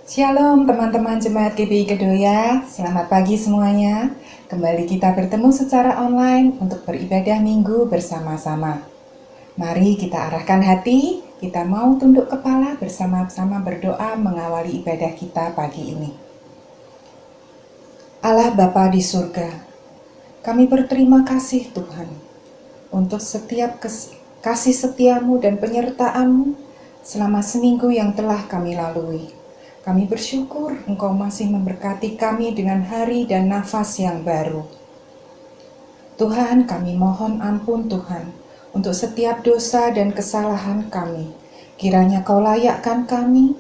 Shalom teman-teman Jemaat GBI Kedoya, selamat pagi semuanya. Kembali kita bertemu secara online untuk beribadah minggu bersama-sama. Mari kita arahkan hati, kita mau tunduk kepala bersama-sama berdoa mengawali ibadah kita pagi ini. Allah Bapa di surga, kami berterima kasih Tuhan untuk setiap kasih setiamu dan penyertaan-Mu selama seminggu yang telah kami lalui. Kami bersyukur Engkau masih memberkati kami dengan hari dan nafas yang baru. Tuhan, kami mohon ampun Tuhan untuk setiap dosa dan kesalahan kami. Kiranya Kau layakkan kami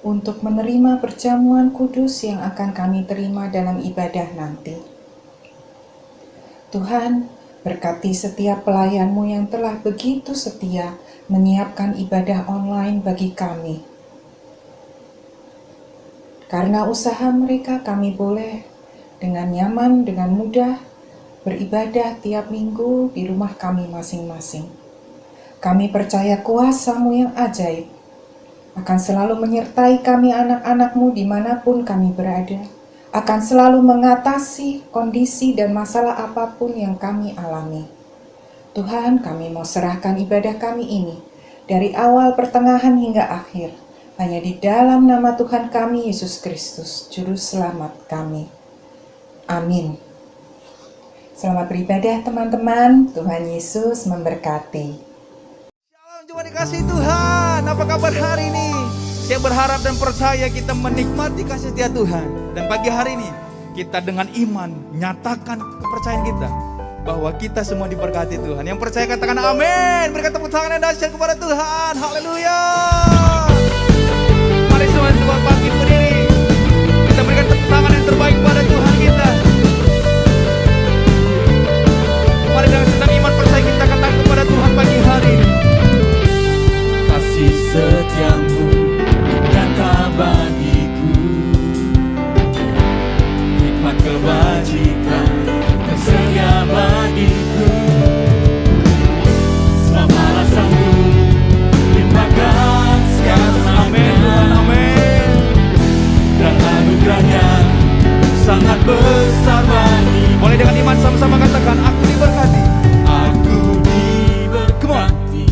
untuk menerima perjamuan kudus yang akan kami terima dalam ibadah nanti. Tuhan, berkati setiap pelayan-Mu yang telah begitu setia menyiapkan ibadah online bagi kami. Karena usaha mereka, kami boleh dengan nyaman, dengan mudah beribadah tiap minggu di rumah kami masing-masing. Kami percaya kuasa-Mu yang ajaib akan selalu menyertai kami anak-anak-Mu dimanapun kami berada, akan selalu mengatasi kondisi dan masalah apapun yang kami alami. Tuhan, kami mau serahkan ibadah kami ini dari awal, pertengahan hingga akhir, hanya di dalam nama Tuhan kami, Yesus Kristus, Juru Selamat kami. Amin. Selamat beribadah teman-teman, Tuhan Yesus memberkati. Shalom, jemaat dikasih Tuhan. Apa kabar hari ini? Saya berharap dan percaya kita menikmati kasih setia Tuhan. Dan pagi hari ini, kita dengan iman nyatakan kepercayaan kita bahwa kita semua diberkati Tuhan. Yang percaya katakan amin. Berikan tepuk tangan yang dahsyat kepada Tuhan. Haleluya. Mari semua coba bangkit berdiri. Kita berikan tepuk tangan yang terbaik pada Tuhan kita. Mari dengan senang iman percaya kita katakan kepada Tuhan pagi hari ini. Kasih setiamu nyata bagiku, hikmat kebajikan tersedia bagiku. Sebab Allah sanggup limpahkan segala amin. Dan anugerahnya sangat besar bagi. Boleh dengan iman sama-sama katakan aku diberkati. Aku diberkati,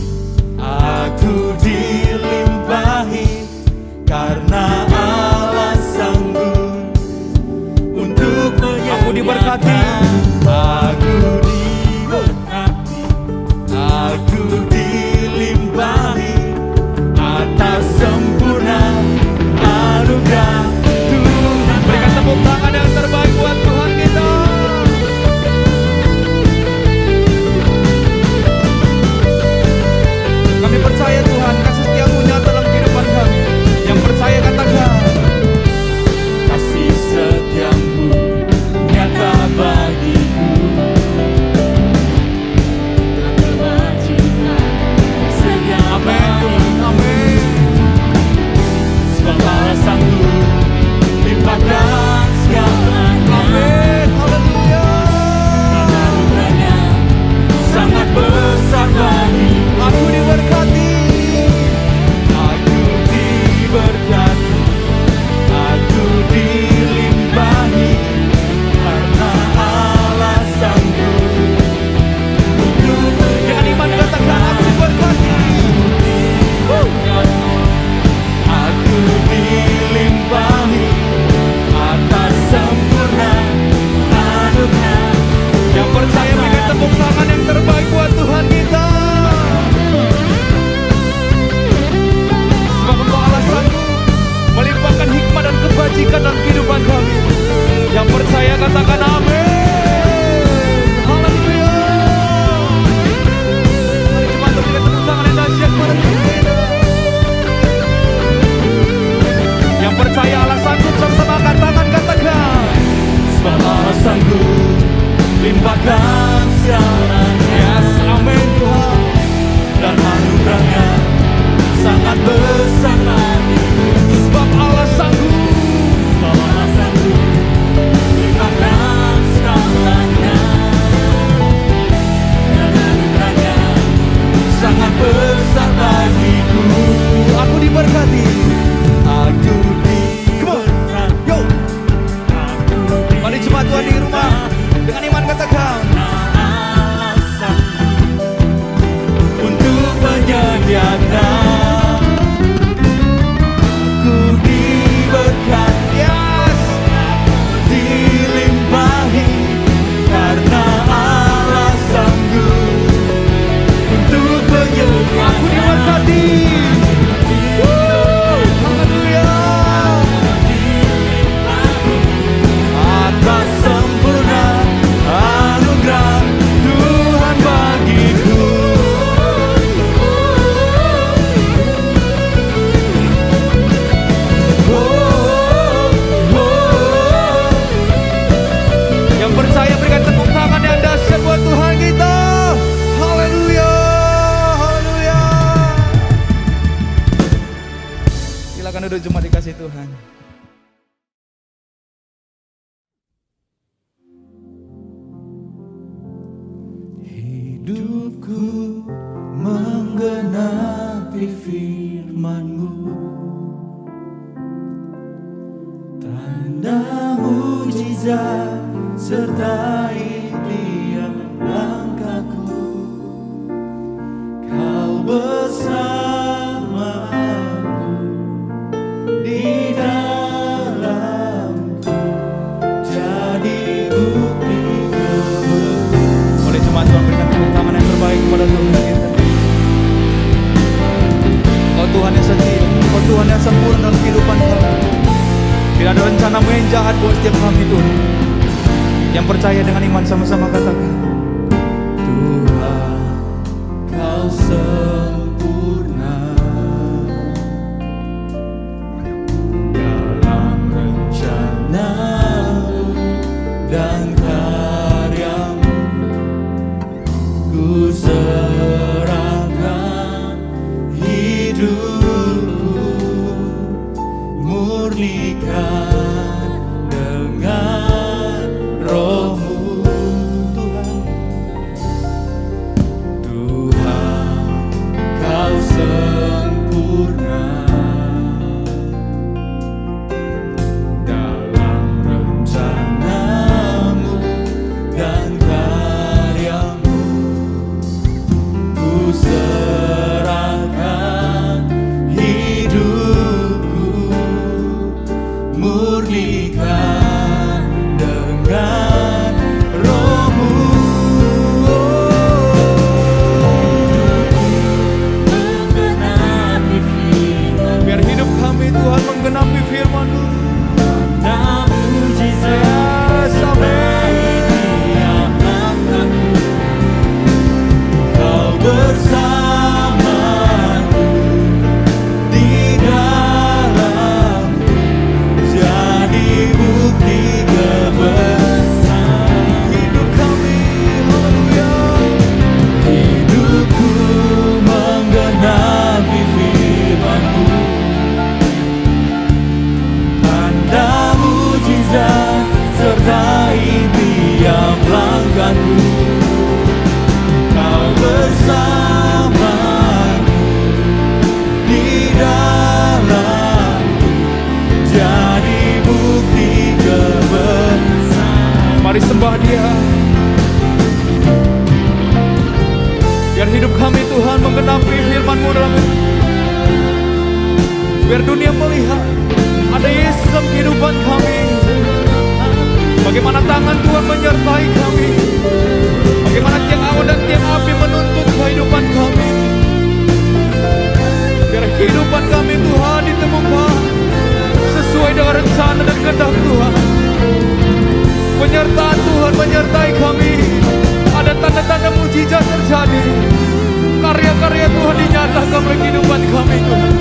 aku dilimpahi, karena Allah sanggup untuk Aku diberkati. Aku diberkati, aku dilimpahi atas sempurna anugerah Tuhan. Berikan tepuk tangan yang terbaik buat Tuhan kita. Kami percaya Tuhan kasih setiamu nyata dalam kehidupan kami. Yang percaya katakan Kasih setiamu nyata bagiku, kebajikan tersedia amin Tuhan, bagiku. amin. Sebab Allah sanggup limpahkan segalanya. Amin, haleluya. Anugerahnya sangat besar bagi. Aku diberkati. Aku diberkati, aku dilimpahi, karena Allah sanggup untuk Dengan iman katakan aku diberkati. Aku dilimpahi atas sempurna anugerah. Yang percaya berikan tepuk tangan yang terbaik buat Tuhan kita. Sebab Engkau Allah sanggup melimpahkan hikmat dan kebajikan dalam kehidupan kami. Yang percaya katakan amin. Haleluya. Mari jemaat berikan tepuk tangan yang dahsyat kepada Tuhan kita. Yang percaya Allah sanggup sama-sama angkat tangan katakan. Sebab Allah sanggup limpahkan segalanya. Yes, amin Tuhan. Dan anugerahnya sangat besar bagiku. Sebab Allah sanggup. Sebab Allah sanggup limpahkan segalanya. Dan anugerahnya sangat besar bagiku. Aku diberkati. Aku Silakan duduk jemaat dikasih Tuhan. Hidupku menggenapi firman-Mu, tanda mujizat sertai tiap langkahku. Kau bersamaku di dalamku, jadi bukti kebenaran. Oleh jemaat Tuhan berikan tepuk tangan yang terbaik kepada Tuhan kita. Kau Tuhan yang setia, Kau Tuhan yang sempurna dalam kehidupan kami. Tidak ada rencana yang jahat buat setiap kami Tuhan. Yang percaya dengan iman sama-sama katakan, Tuhan, Kau sempurna dalam rencana-Mu dan karya-Mu. Ku serahkan hidupku, murnikan dengan Roh-Mu. Tuhan, Kau sempurna dalam rencana-Mu dan karya-Mu. Ku serahkan hidupku, murnikan dengan Roh-Mu. biar hidup kami Tuhan menggenapi firman-Mu. Dan mujizat sertai tiap langkahku. Kau bersamaku di dalamku, jadi bukti kebesaran. Hidup kami, haleluya. Hidupku menggenapi firman-Mu, tanda mujizat sertai tiap langkahku. Kau bersamaku di dalamku, jadi bukti kebesaran. Mari sembah Dia. Biar hidup kami Tuhan menggenapi firman-Mu dalam hidup. Biar dunia melihat ada Yesus dalam kehidupan kami. Bagaimana tangan Tuhan menyertai kami. Bagaimana tiang awan dan tiang api menuntut kehidupan kami. Biar kehidupan kami Tuhan ditemukan sesuai dengan rencana dan kehendak Tuhan. Penyertaan Tuhan menyertai kami. Ada tanda-tanda mujizat terjadi. Karya-karya Tuhan dinyatakan oleh kehidupan kami Tuhan.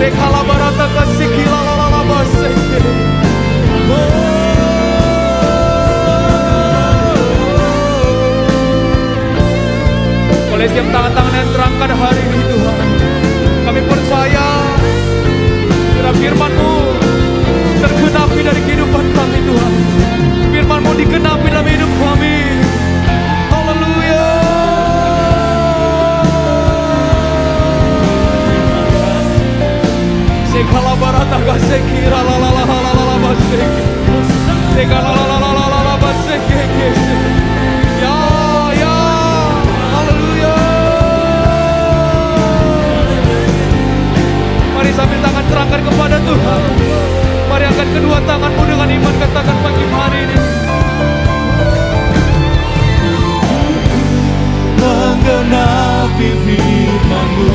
Dekala barata kasih kila lalala baseke. Oleh setiap tangan-tangan yang terangkat hari ini Tuhan, kami percaya bila firman-Mu tergenapi dari kehidupan kami Tuhan. Firman-Mu digenapi dalam hidup kami. Haleluya. Sekala barata kaseki lalala baseke. Sekala lalala baseke. Ya, ya. Haleluya. Mari sambil tangan terangkan kepada Tuhan. Mari angkat kedua tanganmu dengan iman, katakan pagi hari ini. Menggenapi firman-Mu,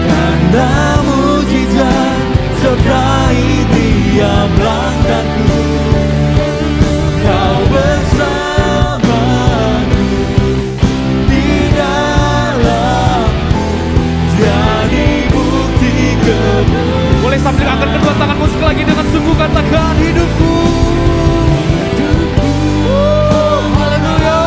tanda mujizat sertai tiap langkahku. Kau bersamaku di dalamku, jadi bukti kebenaran. Boleh sambil angkat kedua tanganmu sekali lagi dengan sungguh katakan hidupku. Haleluya.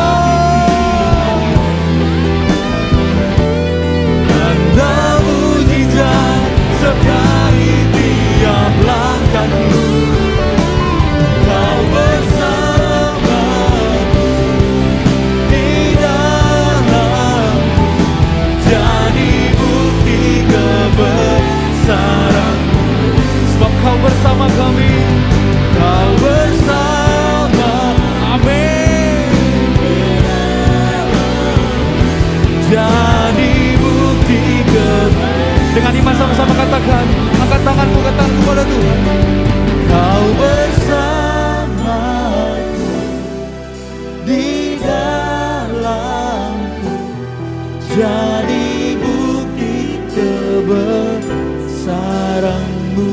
jadi bukti kebesaran-Mu.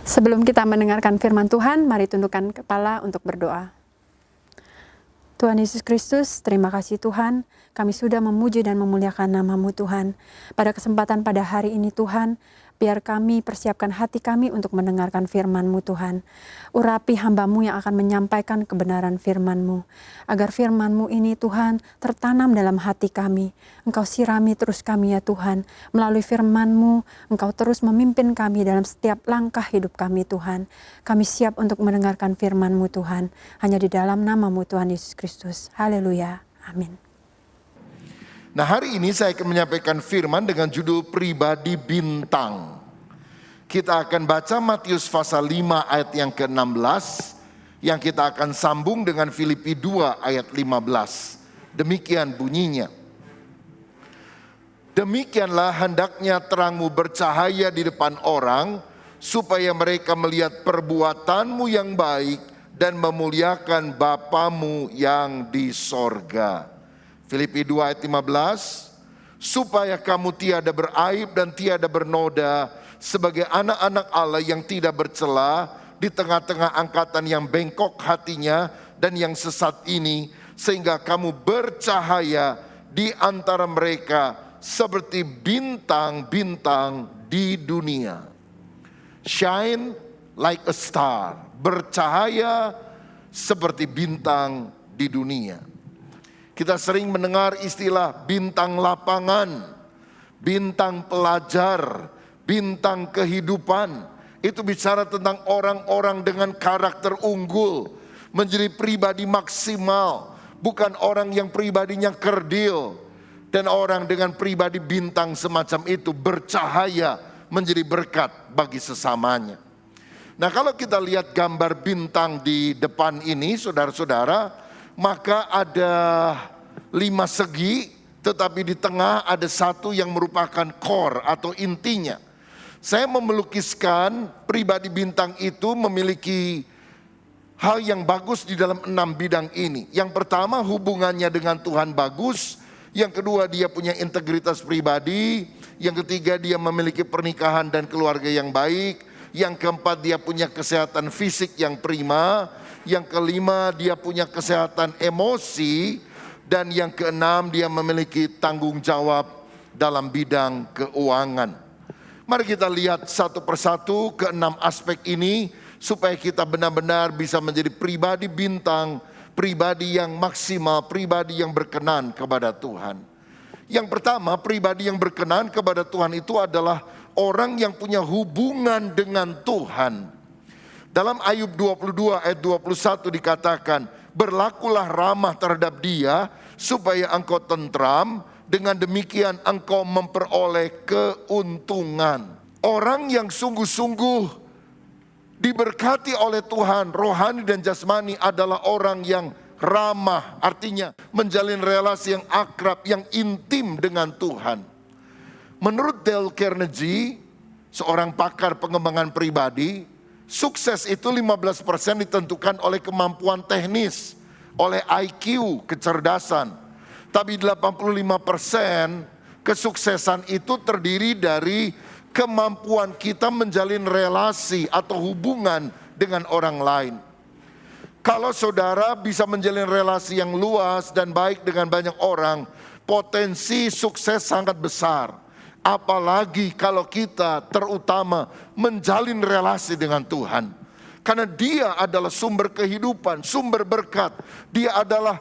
Sebelum kita mendengarkan firman Tuhan, mari tundukkan kepala untuk berdoa. Tuhan Yesus Kristus, terima kasih Tuhan, kami sudah memuji dan memuliakan nama-Mu Tuhan. Pada kesempatan pada hari ini Tuhan, biar kami persiapkan hati kami untuk mendengarkan firman-Mu Tuhan. Urapi hamba-Mu yang akan menyampaikan kebenaran firman-Mu. Agar firman-Mu ini Tuhan tertanam dalam hati kami. Engkau sirami terus kami ya Tuhan. Melalui firman-Mu, Engkau terus memimpin kami dalam setiap langkah hidup kami Tuhan. Kami siap untuk mendengarkan firman-Mu Tuhan. Hanya di dalam nama-Mu Tuhan Yesus Kristus. Haleluya. Amin. Nah, hari ini saya akan menyampaikan firman dengan judul pribadi bintang. Kita akan baca Matius pasal 5 ayat yang ke-16 yang kita akan sambung dengan Filipi 2 ayat 15. Demikian bunyinya. Demikianlah hendaknya terangmu bercahaya di depan orang supaya mereka melihat perbuatanmu yang baik dan memuliakan Bapamu yang di sorga. Filipi 2 ayat 15, supaya kamu tiada beraib dan tiada bernoda sebagai anak-anak Allah yang tidak bercela di tengah-tengah angkatan yang bengkok hatinya dan yang sesat ini, sehingga kamu bercahaya di antara mereka seperti bintang-bintang di dunia. Shine like a star, bercahaya seperti bintang di dunia. Kita sering mendengar istilah bintang lapangan, bintang pelajar, bintang kehidupan. Itu bicara tentang orang-orang dengan karakter unggul, menjadi pribadi maksimal, bukan orang yang pribadinya kerdil. Dan orang dengan pribadi bintang semacam itu bercahaya, menjadi berkat bagi sesamanya. Nah, kalau kita lihat gambar bintang di depan ini, saudara-saudara, maka ada 5 segi, tetapi di tengah ada satu yang merupakan core atau intinya. Saya melukiskan pribadi bintang itu memiliki hal yang bagus di dalam 6 bidang ini. Yang pertama, hubungannya dengan Tuhan bagus. Yang kedua, dia punya integritas pribadi. Yang ketiga, dia memiliki pernikahan dan keluarga yang baik. Yang keempat, dia punya kesehatan fisik yang prima. Yang kelima, dia punya kesehatan emosi. Dan yang keenam, dia memiliki tanggung jawab dalam bidang keuangan. Mari kita lihat satu persatu ke-6 aspek ini, supaya kita benar-benar bisa menjadi pribadi bintang, pribadi yang maksimal, pribadi yang berkenan kepada Tuhan. Yang pertama, pribadi yang berkenan kepada Tuhan itu adalah orang yang punya hubungan dengan Tuhan. Dalam Ayub 22 ayat 21 dikatakan, berlakulah ramah terhadap dia supaya engkau tentram, dengan demikian engkau memperoleh keuntungan. Orang yang sungguh-sungguh diberkati oleh Tuhan, rohani dan jasmani, adalah orang yang ramah, artinya menjalin relasi yang akrab, yang intim dengan Tuhan. Menurut Dale Carnegie, seorang pakar pengembangan pribadi, sukses itu 15% ditentukan oleh kemampuan teknis, oleh IQ, kecerdasan. Tapi 85% kesuksesan itu terdiri dari kemampuan kita menjalin relasi atau hubungan dengan orang lain. Kalau saudara bisa menjalin relasi yang luas dan baik dengan banyak orang, potensi sukses sangat besar. Apalagi kalau kita terutama menjalin relasi dengan Tuhan. Karena dia adalah sumber kehidupan, sumber berkat. Dia adalah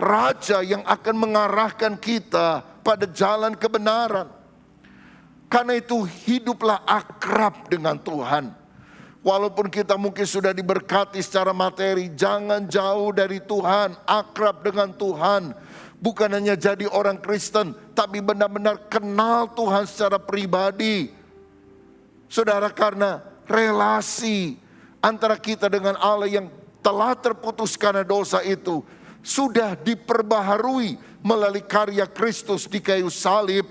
raja yang akan mengarahkan kita pada jalan kebenaran. Karena itu hiduplah akrab dengan Tuhan. Walaupun kita mungkin sudah diberkati secara materi, jangan jauh dari Tuhan, akrab dengan Tuhan. Bukan hanya jadi orang Kristen, tapi benar-benar kenal Tuhan secara pribadi. Saudara, karena relasi antara kita dengan Allah yang telah terputus karena dosa itu sudah diperbaharui melalui karya Kristus di kayu salib,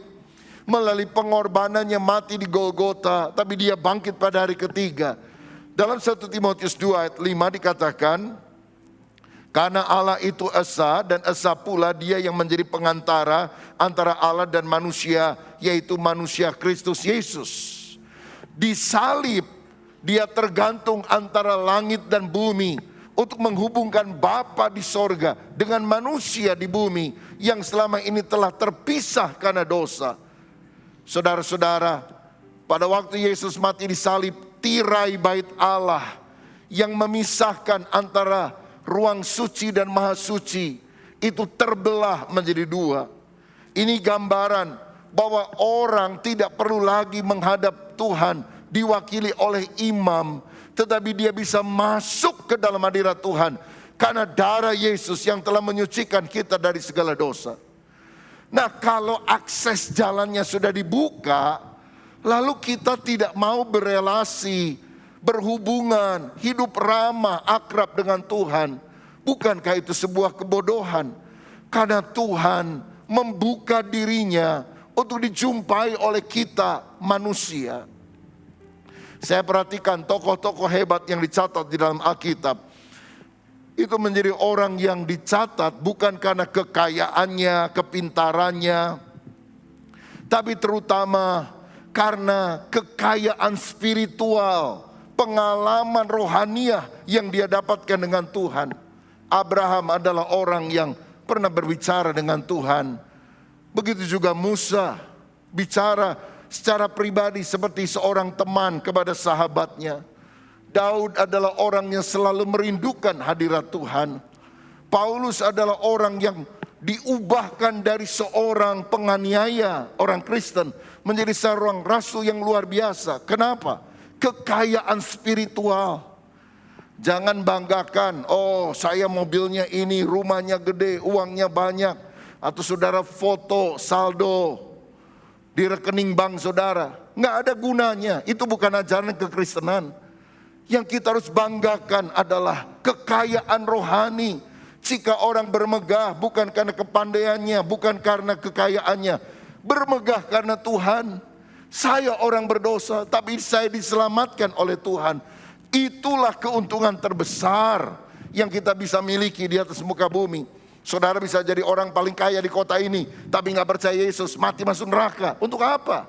melalui pengorbanannya mati di Golgota, tapi dia bangkit pada hari ketiga. Dalam 1 Timotius 2 ayat 5 dikatakan, karena Allah itu esa dan esa pula dia yang menjadi pengantara antara Allah dan manusia, yaitu manusia Kristus Yesus. Di salib dia tergantung antara langit dan bumi untuk menghubungkan Bapa di sorga dengan manusia di bumi yang selama ini telah terpisah karena dosa. Saudara-saudara, pada waktu Yesus mati di salib, tirai bait Allah yang memisahkan antara ruang suci dan maha suci itu terbelah menjadi dua. Ini gambaran bahwa orang tidak perlu lagi menghadap Tuhan diwakili oleh imam, tetapi dia bisa masuk ke dalam hadirat Tuhan karena darah Yesus yang telah menyucikan kita dari segala dosa. Nah, kalau akses jalannya sudah dibuka, lalu kita tidak mau berelasi, berhubungan, hidup ramah, akrab dengan Tuhan. Bukankah itu sebuah kebodohan? Karena Tuhan membuka dirinya untuk dijumpai oleh kita manusia. Saya perhatikan tokoh-tokoh hebat yang dicatat di dalam Alkitab. Itu menjadi orang yang dicatat bukan karena kekayaannya, kepintarannya, tapi terutama karena kekayaan spiritual, pengalaman rohaniah yang dia dapatkan dengan Tuhan. Abraham adalah orang yang pernah berbicara dengan Tuhan. Begitu juga Musa, bicara secara pribadi seperti seorang teman kepada sahabatnya. Daud adalah orang yang selalu merindukan hadirat Tuhan. Paulus adalah orang yang diubahkan dari seorang penganiaya, orang Kristen, menjadi seorang rasul yang luar biasa. Kenapa? Kekayaan spiritual. Jangan banggakan, oh saya mobilnya ini, rumahnya gede, uangnya banyak. Atau saudara foto saldo di rekening bank saudara. Nggak ada gunanya, itu bukan ajaran kekristenan. Yang kita harus banggakan adalah kekayaan rohani. Jika orang bermegah bukan karena kepandaiannya, bukan karena kekayaannya, bermegah karena Tuhan. Saya orang berdosa, tapi saya diselamatkan oleh Tuhan. Itulah keuntungan terbesar yang kita bisa miliki di atas muka bumi. Saudara bisa jadi orang paling kaya di kota ini, tapi nggak percaya Yesus, mati masuk neraka. Untuk apa?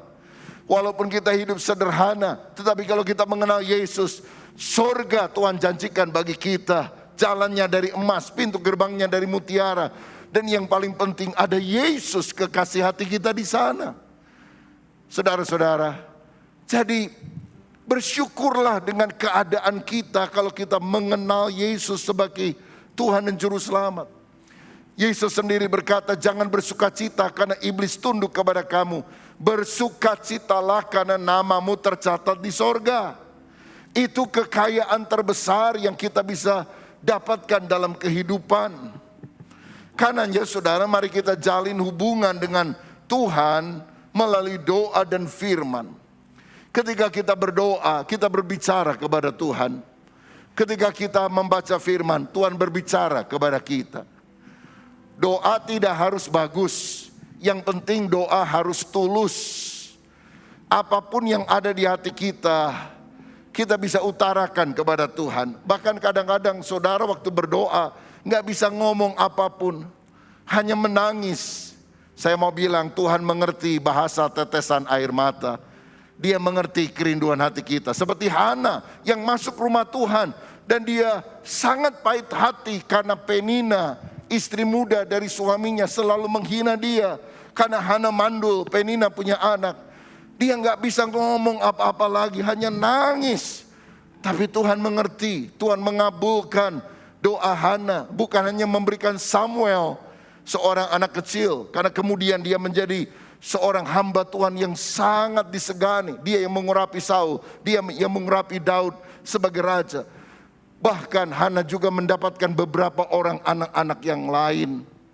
Walaupun kita hidup sederhana, tetapi kalau kita mengenal Yesus, surga Tuhan janjikan bagi kita. Jalannya dari emas, pintu gerbangnya dari mutiara. Dan yang paling penting ada Yesus kekasih hati kita di sana. Saudara-saudara, jadi bersyukurlah dengan keadaan kita kalau kita mengenal Yesus sebagai Tuhan dan Juru Selamat. Yesus sendiri berkata, jangan bersukacita karena iblis tunduk kepada kamu. Bersukacitalah karena namamu tercatat di sorga. Itu kekayaan terbesar yang kita bisa dapatkan dalam kehidupan. Karenanya saudara, mari kita jalin hubungan dengan Tuhan melalui doa dan firman. Ketika kita berdoa, kita berbicara kepada Tuhan. Ketika kita membaca firman, Tuhan berbicara kepada kita. Doa tidak harus bagus, yang penting doa harus tulus. Apapun yang ada di hati kita bisa utarakan kepada Tuhan. Bahkan kadang-kadang saudara waktu berdoa gak bisa ngomong apapun, hanya menangis. Saya mau bilang Tuhan mengerti bahasa tetesan air mata. Dia mengerti kerinduan hati kita. Seperti Hana yang masuk rumah Tuhan dan dia sangat pahit hati karena Penina, istri muda dari suaminya, selalu menghina dia. Karena Hana mandul, Penina punya anak. Dia gak bisa ngomong apa-apa lagi, hanya nangis. Tapi Tuhan mengerti, Tuhan mengabulkan doa Hana. Bukan hanya memberikan Samuel, seorang anak kecil, karena kemudian dia menjadi seorang hamba Tuhan yang sangat disegani. Dia yang mengurapi Saul, dia yang mengurapi Daud sebagai raja. Bahkan Hana juga mendapatkan beberapa orang anak-anak yang lain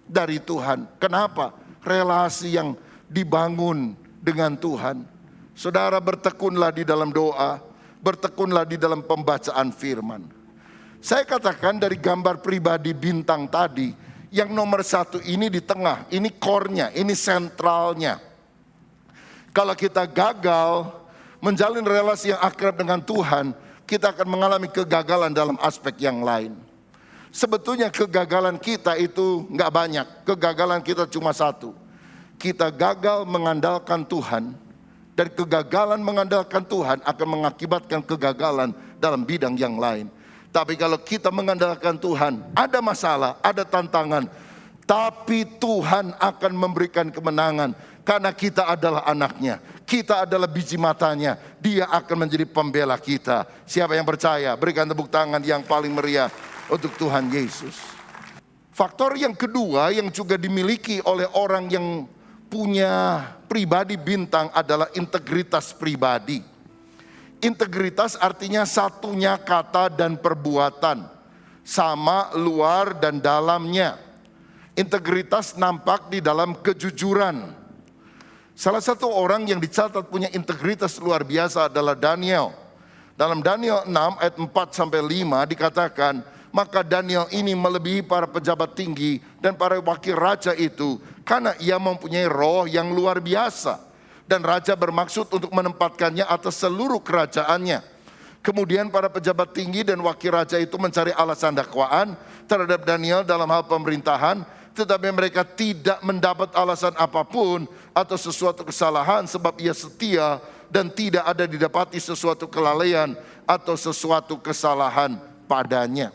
dari Tuhan. Kenapa? Relasi yang dibangun dengan Tuhan. Saudara, bertekunlah di dalam doa, bertekunlah di dalam pembacaan firman. Saya katakan dari gambar pribadi bintang tadi, yang nomor satu ini di tengah, ini core-nya, ini sentralnya. Kalau kita gagal menjalin relasi yang akrab dengan Tuhan, kita akan mengalami kegagalan dalam aspek yang lain. Sebetulnya kegagalan kita itu nggak banyak. Kegagalan kita cuma satu. Kita gagal mengandalkan Tuhan. Dan kegagalan mengandalkan Tuhan akan mengakibatkan kegagalan dalam bidang yang lain. Tapi kalau kita mengandalkan Tuhan, ada masalah, ada tantangan. Tapi Tuhan akan memberikan kemenangan. Karena kita adalah anaknya, kita adalah biji matanya, dia akan menjadi pembela kita. Siapa yang percaya? Berikan tepuk tangan yang paling meriah untuk Tuhan Yesus. Faktor yang kedua yang juga dimiliki oleh orang yang punya pribadi bintang adalah integritas pribadi. Integritas artinya satunya kata dan perbuatan, sama luar dan dalamnya. Integritas nampak di dalam kejujuran. Salah satu orang yang dicatat punya integritas luar biasa adalah Daniel. Dalam Daniel 6 ayat 4-5 dikatakan, maka Daniel ini melebihi para pejabat tinggi dan para wakil raja itu, karena ia mempunyai roh yang luar biasa. Dan raja bermaksud untuk menempatkannya atas seluruh kerajaannya. Kemudian para pejabat tinggi dan wakil raja itu mencari alasan dakwaan terhadap Daniel dalam hal pemerintahan, tetapi mereka tidak mendapat alasan apapun atau sesuatu kesalahan sebab ia setia dan tidak ada didapati sesuatu kelalaian atau sesuatu kesalahan padanya.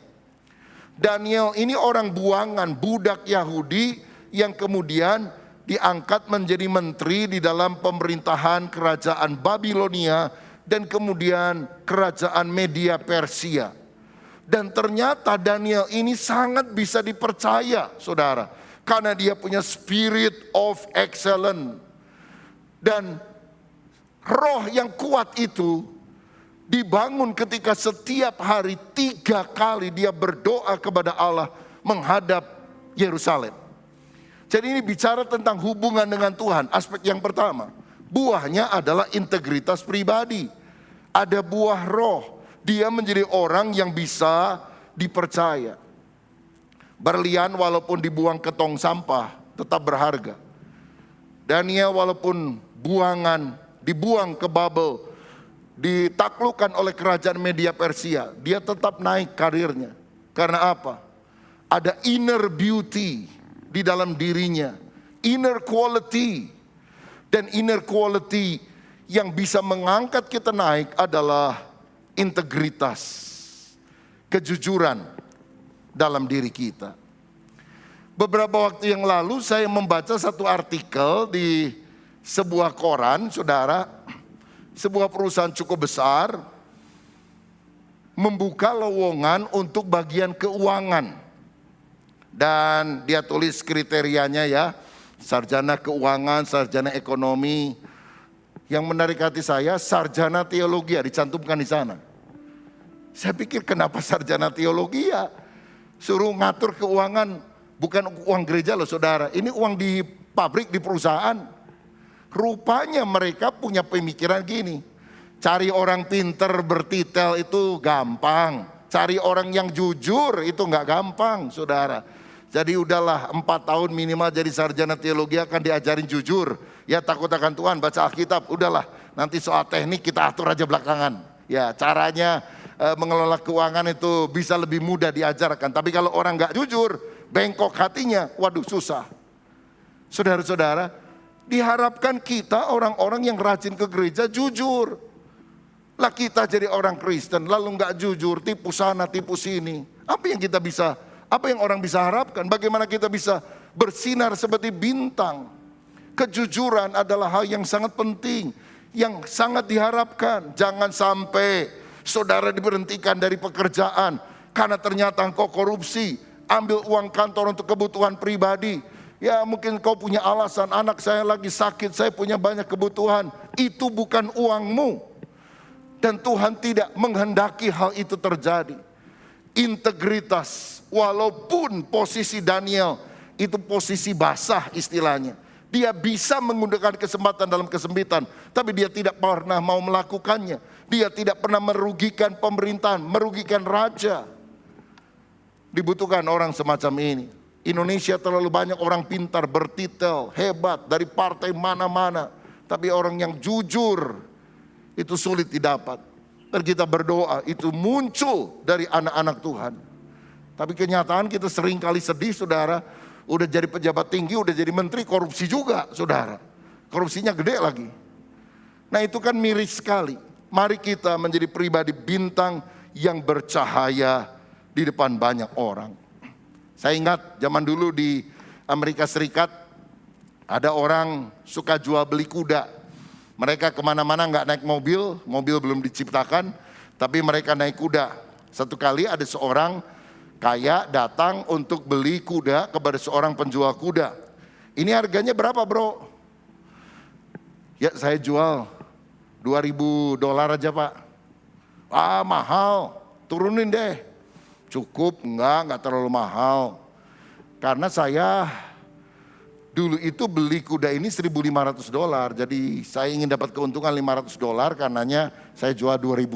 Daniel ini orang buangan, budak Yahudi yang kemudian diangkat menjadi menteri di dalam pemerintahan kerajaan Babilonia dan kemudian kerajaan Media Persia. Dan ternyata Daniel ini sangat bisa dipercaya, saudara. Karena dia punya spirit of excellence. Dan roh yang kuat itu dibangun ketika setiap hari 3 kali dia berdoa kepada Allah menghadap Yerusalem. Jadi ini bicara tentang hubungan dengan Tuhan. Aspek yang pertama, buahnya adalah integritas pribadi. Ada buah roh. Dia menjadi orang yang bisa dipercaya. Berlian walaupun dibuang ke tong sampah tetap berharga. Daniel walaupun dibuang ke Babel, ditaklukkan oleh kerajaan Media Persia, dia tetap naik karirnya. Karena apa? Ada inner beauty di dalam dirinya, inner quality. Dan inner quality yang bisa mengangkat kita naik adalah integritas, kejujuran dalam diri kita. Beberapa waktu yang lalu saya membaca satu artikel di sebuah koran, saudara. Sebuah perusahaan cukup besar membuka lowongan untuk bagian keuangan. Dan dia tulis kriterianya ya, sarjana keuangan, sarjana ekonomi. Yang menarik hati saya, sarjana teologi dicantumkan di sana. Saya pikir kenapa sarjana teologi ya? Suruh ngatur keuangan, bukan uang gereja loh saudara. Ini uang di pabrik, di perusahaan. Rupanya mereka punya pemikiran gini. Cari orang pinter bertitel itu gampang. Cari orang yang jujur itu gak gampang saudara. Jadi udahlah 4 tahun minimal jadi sarjana teologi akan diajarin jujur. Ya takut akan Tuhan, baca Alkitab, udahlah. Nanti soal teknik kita atur aja belakangan. Ya caranya mengelola keuangan itu bisa lebih mudah diajarkan. Tapi kalau orang gak jujur, bengkok hatinya, waduh susah. Saudara-saudara, diharapkan kita orang-orang yang rajin ke gereja jujur. Lah kita jadi orang Kristen lalu gak jujur, tipu sana, tipu sini. Apa yang orang bisa harapkan? Bagaimana kita bisa bersinar seperti bintang? Kejujuran adalah hal yang sangat penting, yang sangat diharapkan. Jangan sampai saudara diberhentikan dari pekerjaan karena ternyata engkau korupsi, ambil uang kantor untuk kebutuhan pribadi. Ya mungkin kau punya alasan, anak saya lagi sakit, saya punya banyak kebutuhan. Itu bukan uangmu. Dan Tuhan tidak menghendaki hal itu terjadi. Integritas, walaupun posisi Daniel itu posisi basah istilahnya. Dia bisa menggunakan kesempatan dalam kesempitan, tapi dia tidak pernah mau melakukannya. Dia tidak pernah merugikan pemerintahan, merugikan raja. Dibutuhkan orang semacam ini. Indonesia terlalu banyak orang pintar, bertitel, hebat, dari partai mana-mana. Tapi orang yang jujur itu sulit didapat. Dan kita berdoa itu muncul dari anak-anak Tuhan. Tapi kenyataan kita sering kali sedih saudara. Udah jadi pejabat tinggi, udah jadi menteri, korupsi juga saudara. Korupsinya gede lagi. Nah itu kan miris sekali. Mari kita menjadi pribadi bintang yang bercahaya di depan banyak orang. Saya ingat zaman dulu di Amerika Serikat ada orang suka jual beli kuda. Mereka kemana-mana nggak naik mobil, mobil belum diciptakan, tapi mereka naik kuda. Satu kali ada seorang kaya datang untuk beli kuda kepada seorang penjual kuda. Ini harganya berapa bro? Ya saya jual $2.000 aja pak. Ah mahal, turunin deh. Cukup, enggak terlalu mahal. Karena saya dulu itu beli kuda ini $1.500. Jadi saya ingin dapat keuntungan $500 karenanya saya jual $2.000.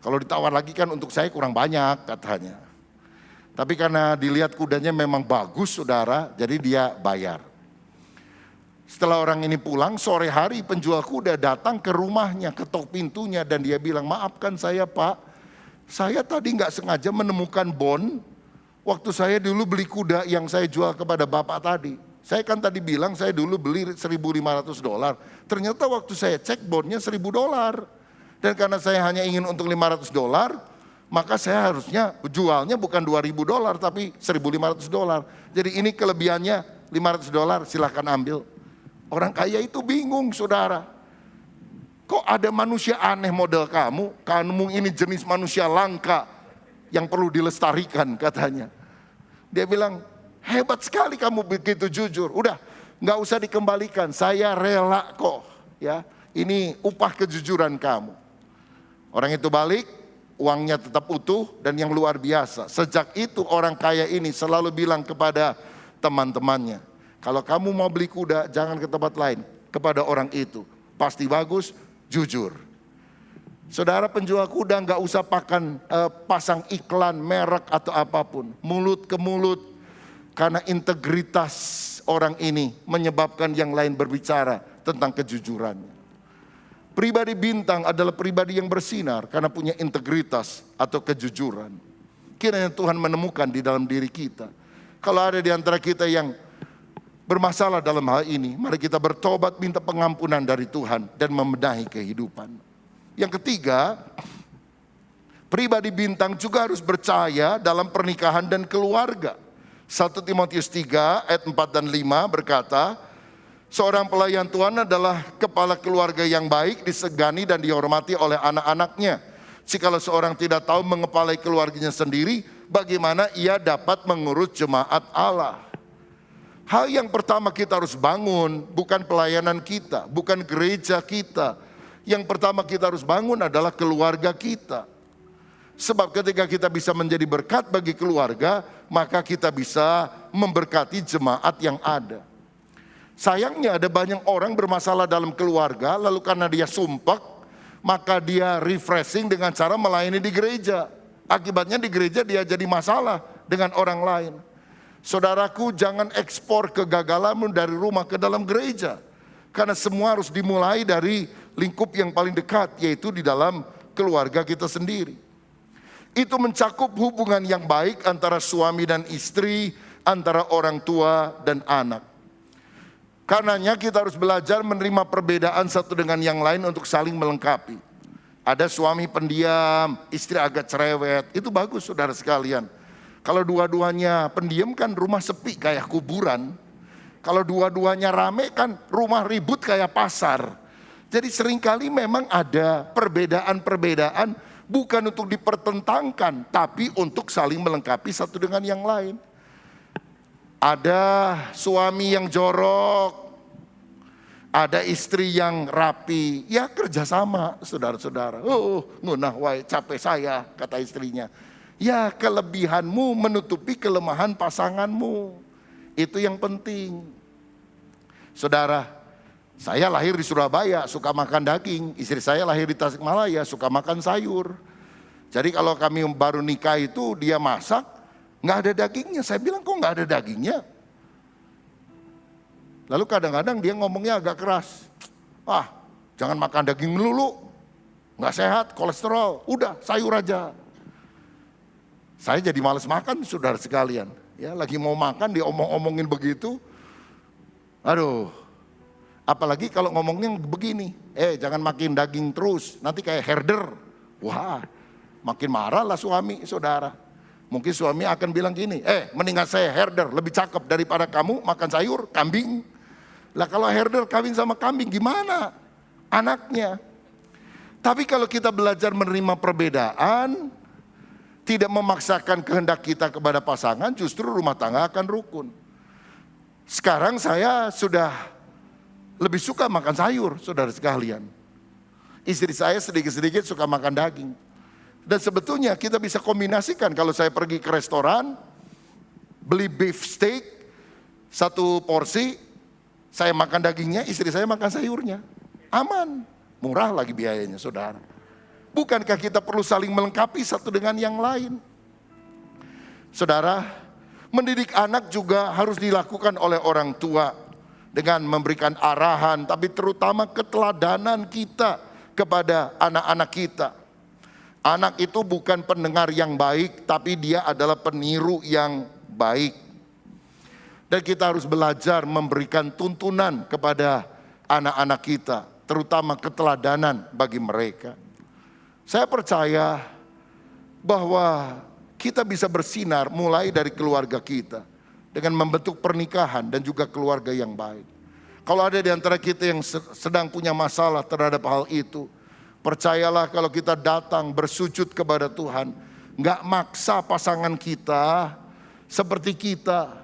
Kalau ditawar lagi kan untuk saya kurang banyak katanya. Tapi karena dilihat kudanya memang bagus saudara, jadi dia bayar. Setelah orang ini pulang, sore hari penjual kuda datang ke rumahnya, ketok pintunya dan dia bilang, maafkan saya pak, saya tadi nggak sengaja menemukan bon waktu saya dulu beli kuda yang saya jual kepada bapak tadi. Saya kan tadi bilang saya dulu beli $1.500. Ternyata waktu saya cek bonnya $1.000. Dan karena saya hanya ingin untuk $500, maka saya harusnya jualnya bukan $2.000 tapi $1.500. Jadi ini kelebihannya $500, silahkan ambil. Orang kaya itu bingung saudara. Kok ada manusia aneh model kamu? Kamu ini jenis manusia langka yang perlu dilestarikan katanya. Dia bilang, hebat sekali kamu begitu jujur. Udah, nggak usah dikembalikan. Saya rela kok. Ya, ini upah kejujuran kamu. Orang itu balik, uangnya tetap utuh dan yang luar biasa. Sejak itu orang kaya ini selalu bilang kepada teman-temannya, kalau kamu mau beli kuda jangan ke tempat lain, kepada orang itu. Pasti bagus, jujur. Saudara penjual kuda nggak usah pasang iklan, merek atau apapun. Mulut ke mulut. Karena integritas orang ini menyebabkan yang lain berbicara tentang kejujurannya. Pribadi bintang adalah pribadi yang bersinar karena punya integritas atau kejujuran. Kiranya Tuhan menemukan di dalam diri kita. Kalau ada di antara kita yang bermasalah dalam hal ini, mari kita bertobat minta pengampunan dari Tuhan dan membenahi kehidupan. Yang ketiga, pribadi bintang juga harus percaya dalam pernikahan dan keluarga. 1 Timotius 3 ayat 4 dan 5 berkata, seorang pelayan Tuhan adalah kepala keluarga yang baik, disegani dan dihormati oleh anak-anaknya. Jikalau seorang tidak tahu mengepalai keluarganya sendiri, bagaimana ia dapat mengurus jemaat Allah? Hal yang pertama kita harus bangun bukan pelayanan kita, bukan gereja kita. Yang pertama kita harus bangun adalah keluarga kita. Sebab ketika kita bisa menjadi berkat bagi keluarga, maka kita bisa memberkati jemaat yang ada. Sayangnya ada banyak orang bermasalah dalam keluarga, lalu karena dia sumpek, maka dia refreshing dengan cara melayani di gereja. Akibatnya di gereja dia jadi masalah dengan orang lain. Saudaraku, jangan ekspor kegagalanmu dari rumah ke dalam gereja. Karena semua harus dimulai dari lingkup yang paling dekat, yaitu di dalam keluarga kita sendiri. Itu mencakup hubungan yang baik antara suami dan istri, antara orang tua dan anak. Karenanya kita harus belajar menerima perbedaan satu dengan yang lain untuk saling melengkapi. Ada suami pendiam, istri agak cerewet, itu bagus saudara sekalian. Kalau dua-duanya pendiam kan rumah sepi kayak kuburan. Kalau dua-duanya rame kan rumah ribut kayak pasar. Jadi seringkali memang ada perbedaan-perbedaan bukan untuk dipertentangkan, tapi untuk saling melengkapi satu dengan yang lain. Ada suami yang jorok, ada istri yang rapi, ya kerjasama saudara-saudara. Ngunah wae capek saya, kata istrinya. Ya kelebihanmu menutupi kelemahan pasanganmu. Itu yang penting. Saudara, saya lahir di Surabaya, suka makan daging. Istri saya lahir di Tasikmalaya, suka makan sayur. Jadi kalau kami baru nikah itu dia masak, nggak ada dagingnya. Saya bilang kok nggak ada dagingnya? Lalu kadang-kadang dia ngomongnya agak keras. Jangan makan daging melulu, nggak sehat, kolesterol. Udah, sayur aja. Saya jadi males makan, saudara sekalian. Ya, lagi mau makan diomong-omongin begitu. Aduh, apalagi kalau ngomongnya begini, jangan makin daging terus, nanti kayak herder. Wah, makin marah lah suami, saudara. Mungkin suami akan bilang gini, mendingan saya herder, lebih cakep daripada kamu makan sayur, kambing. Lah kalau herder kawin sama kambing gimana anaknya? Tapi kalau kita belajar menerima perbedaan, tidak memaksakan kehendak kita kepada pasangan, justru rumah tangga akan rukun. Sekarang saya sudah lebih suka makan sayur, saudara sekalian. Istri saya sedikit-sedikit suka makan daging. Dan sebetulnya kita bisa kombinasikan, kalau saya pergi ke restoran, beli beef steak, 1 porsi, saya makan dagingnya, istri saya makan sayurnya. Aman, murah lagi biayanya, saudara. Bukankah kita perlu saling melengkapi satu dengan yang lain? Saudara, mendidik anak juga harus dilakukan oleh orang tua dengan memberikan arahan, tapi terutama keteladanan kita kepada anak-anak kita. Anak itu bukan pendengar yang baik, tapi dia adalah peniru yang baik. Dan kita harus belajar memberikan tuntunan kepada anak-anak kita, terutama keteladanan bagi mereka. Saya percaya bahwa kita bisa bersinar mulai dari keluarga kita dengan membentuk pernikahan dan juga keluarga yang baik. Kalau ada di antara kita yang sedang punya masalah terhadap hal itu, percayalah kalau kita datang bersujud kepada Tuhan, nggak maksa pasangan kita seperti kita,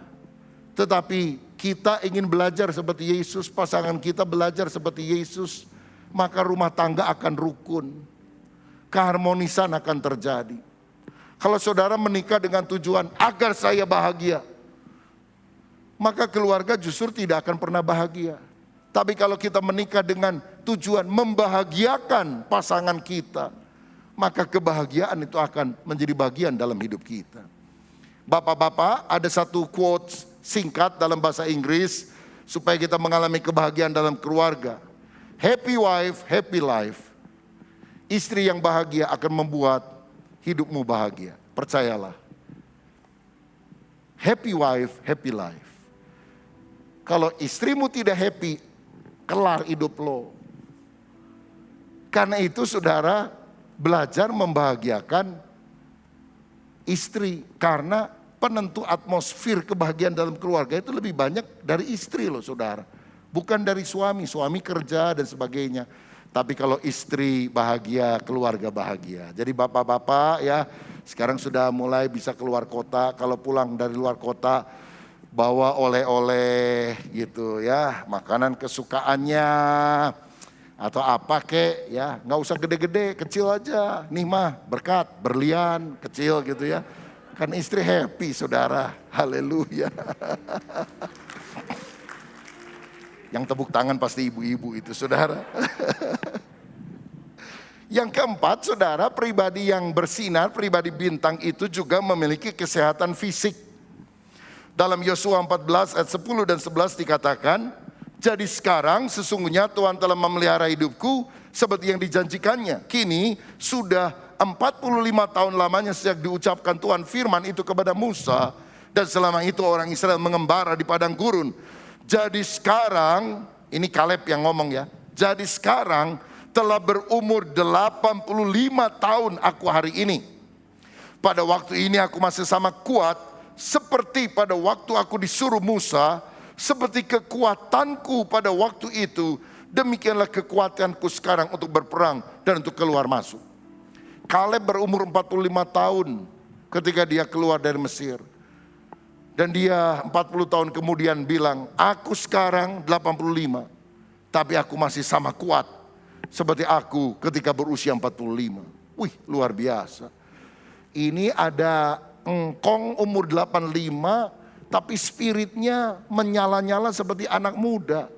tetapi kita ingin belajar seperti Yesus, pasangan kita belajar seperti Yesus, maka rumah tangga akan rukun. Keharmonisan akan terjadi. Kalau saudara menikah dengan tujuan agar saya bahagia, maka keluarga justru tidak akan pernah bahagia. Tapi kalau kita menikah dengan tujuan membahagiakan pasangan kita, maka kebahagiaan itu akan menjadi bagian dalam hidup kita. Bapak-bapak, ada satu quotes singkat dalam bahasa Inggris supaya kita mengalami kebahagiaan dalam keluarga. Happy wife, happy life. Istri yang bahagia akan membuat hidupmu bahagia. Percayalah. Happy wife, happy life. Kalau istrimu tidak happy, kelar hidup lo. Karena itu saudara, belajar membahagiakan istri. Karena penentu atmosfer kebahagiaan dalam keluarga itu lebih banyak dari istri loh saudara. Bukan dari suami, suami kerja dan sebagainya. Tapi kalau istri bahagia, keluarga bahagia. Jadi bapak-bapak ya, sekarang sudah mulai bisa keluar kota. Kalau pulang dari luar kota, bawa oleh-oleh gitu ya. Makanan kesukaannya. Atau apa kek ya. Nggak usah gede-gede, kecil aja. Nih mah berkat, berlian, kecil gitu ya. Kan istri happy saudara. Haleluya. Yang tepuk tangan pasti ibu-ibu itu saudara. Yang keempat saudara, pribadi yang bersinar, pribadi bintang itu juga memiliki kesehatan fisik. Dalam Yosua 14 ayat 10 dan 11 dikatakan, jadi sekarang sesungguhnya Tuhan telah memelihara hidupku seperti yang dijanjikannya. Kini sudah 45 tahun lamanya sejak diucapkan Tuhan firman itu kepada Musa. Dan selama itu orang Israel mengembara di padang gurun. Jadi sekarang, ini Kaleb yang ngomong ya. Jadi sekarang telah berumur 85 tahun aku hari ini. Pada waktu ini aku masih sama kuat seperti pada waktu aku disuruh Musa. Seperti kekuatanku pada waktu itu, demikianlah kekuatanku sekarang untuk berperang dan untuk keluar masuk. Kaleb berumur 45 tahun ketika dia keluar dari Mesir. Dan dia 40 tahun kemudian bilang, aku sekarang 85, tapi aku masih sama kuat seperti aku ketika berusia 45. Wih, luar biasa. Ini ada engkong umur 85, tapi spiritnya menyala-nyala seperti anak muda.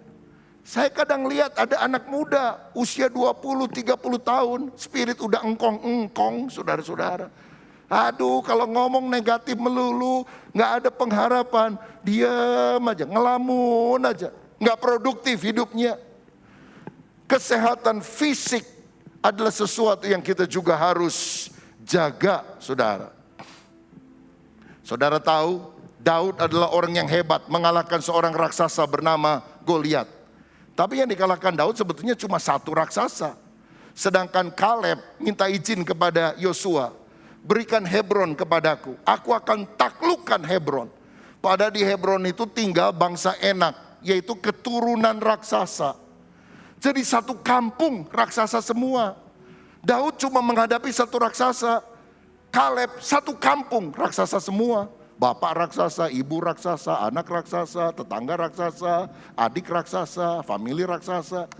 Saya kadang lihat ada anak muda usia 20-30 tahun, spirit udah engkong-engkong saudara-saudara. Aduh, kalau ngomong negatif melulu, gak ada pengharapan, diam aja, ngelamun aja, gak produktif hidupnya. Kesehatan fisik adalah sesuatu yang kita juga harus jaga, saudara. Saudara tahu, Daud adalah orang yang hebat, mengalahkan seorang raksasa bernama Goliat. Tapi yang dikalahkan Daud sebetulnya cuma satu raksasa. Sedangkan Kaleb minta izin kepada Yosua, berikan Hebron kepadaku, aku akan taklukkan Hebron. Padahal di Hebron itu tinggal bangsa Enak, yaitu keturunan raksasa. Jadi satu kampung raksasa semua. Daud cuma menghadapi satu raksasa. Kaleb satu kampung raksasa semua. Bapak raksasa, ibu raksasa, anak raksasa, tetangga raksasa, adik raksasa, famili raksasa.